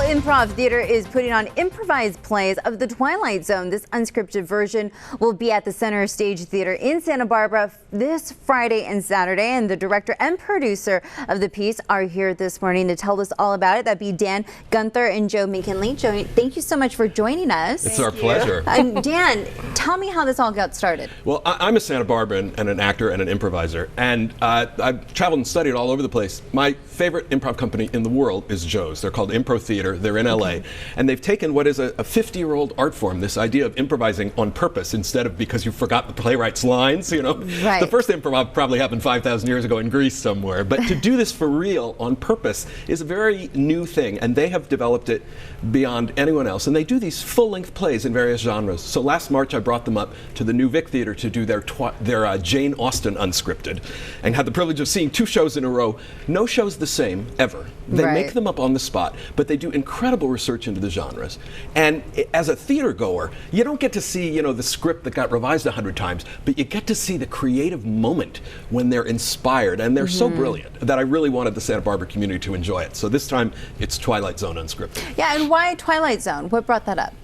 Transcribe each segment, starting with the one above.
Improv Theater is putting on improvised plays of the Twilight Zone. This unscripted version will be at the Center Stage Theater in Santa Barbara this Friday and Saturday. And the director and producer of the piece are here this morning to tell us all about it. That'd be Dan, Gunther, and Joe McGinley. Joe, thank you so much for joining us. It's our pleasure. Dan, tell me how this all got started. Well, I'm a Santa Barbara and an actor and an improviser, and I've traveled and studied all over the place. My favorite improv company in the world is Joe's. They're called Impro Theater. They're in LA, and they've taken what is a 50-year-old art form, this idea of improvising on purpose instead of because you forgot the playwright's lines, you know. Right. The first improv probably happened 5,000 years ago in Greece somewhere, but to do this for real on purpose is a very new thing, and they have developed it beyond anyone else. And they do these full-length plays in various genres. So last March I brought them up to the New Vic Theater to do their Jane Austen Unscripted, and had the privilege of seeing 2 shows in a row. No show's the same ever. They make them up on the spot, but they do incredible research into the genres. And as a theater goer, you don't get to see, you know, the script that got revised 100 times, but you get to see the creative moment when they're inspired, and they're so brilliant that I really wanted the Santa Barbara community to enjoy it. So this time it's Twilight Zone Unscripted. Yeah, and why Twilight Zone? What brought that up?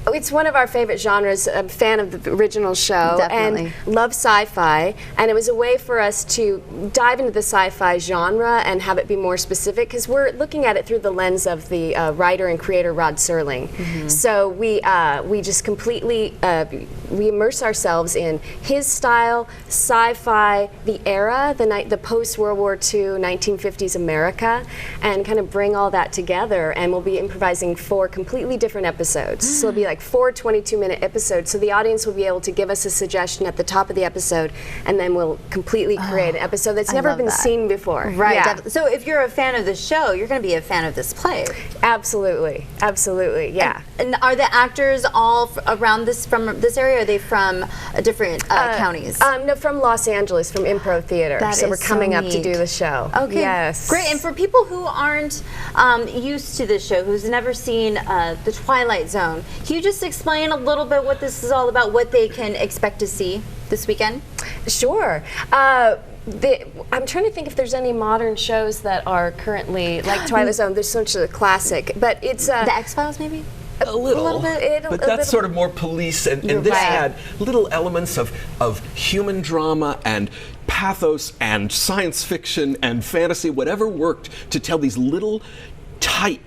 It's one of our favorite genres. I'm a fan of the original show. Definitely. And love sci-fi, and it was a way for us to dive into the sci-fi genre and have it be more specific, because we're looking at it through the lens of the writer and creator Rod Serling. So we just completely we immerse ourselves in his style, sci-fi, the era, the post-World War II, 1950s America, and kind of bring all that together. And we'll be improvising 4 completely different episodes. So it'll be like 4 22-minute episodes, so the audience will be able to give us a suggestion at the top of the episode, and then we'll completely create an episode that's never been seen before. Right. Yeah. So if you're a fan of the show, you're going to be a fan of this play. Absolutely. Absolutely. Yeah. And are the actors all around this, from this area, or are they from different counties? No, from Los Angeles, from Improv Theater. That so we're is so coming up to neat. do the show. Okay. Yes. Great. And for people who aren't used to this show, who's never seen the Twilight Zone, can you just explain a little bit what this is all about, what they can expect to see this weekend? Sure. I'm trying to think if there's any modern shows that are currently like Twilight Zone. There's such a classic, but it's the X-Files, maybe. A little bit, but that's sort of more police, and this had little elements of human drama and pathos and science fiction and fantasy, whatever worked to tell these little tight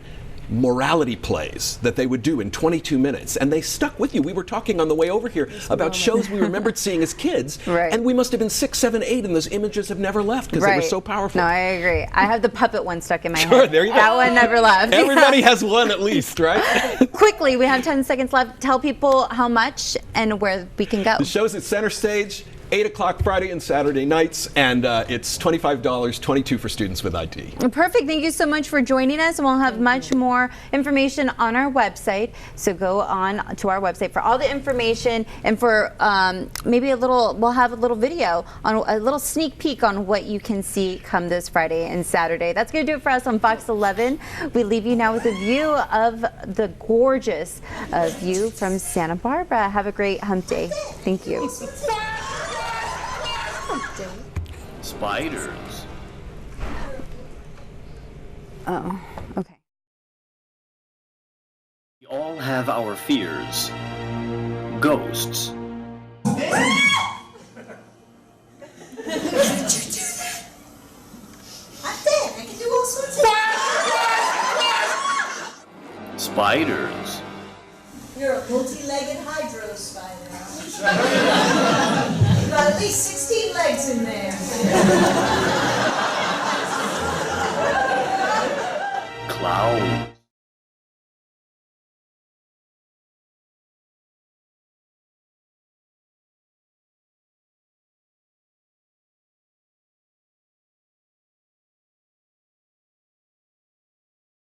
morality plays that they would do in 22 minutes, and they stuck with you. We were talking on the way over here about shows we remembered seeing as kids, and we must have been 6, 7, 8, and those images have never left because they were so powerful. No, I agree. I have the puppet one stuck in my head. Sure, there you go. That one never left. Everybody has one at least, right? Quickly, we have 10 seconds left. Tell people how much and where we can go. The show's at Center Stage, 8 o'clock Friday and Saturday nights, and it's $25, $22 for students with ID. Perfect. Thank you so much for joining us, and we'll have much more information on our website. So go on to our website for all the information, and for maybe we'll have a little video on a little sneak peek on what you can see come this Friday and Saturday. That's going to do it for us on Fox 11. We leave you now with a view of the gorgeous view from Santa Barbara. Have a great hump day. Thank you. Spiders. Oh, okay. We all have our fears. Ghosts. Spiders. You're a multi-legged hydro spider. You've got at least 16 legs in there. Clowns.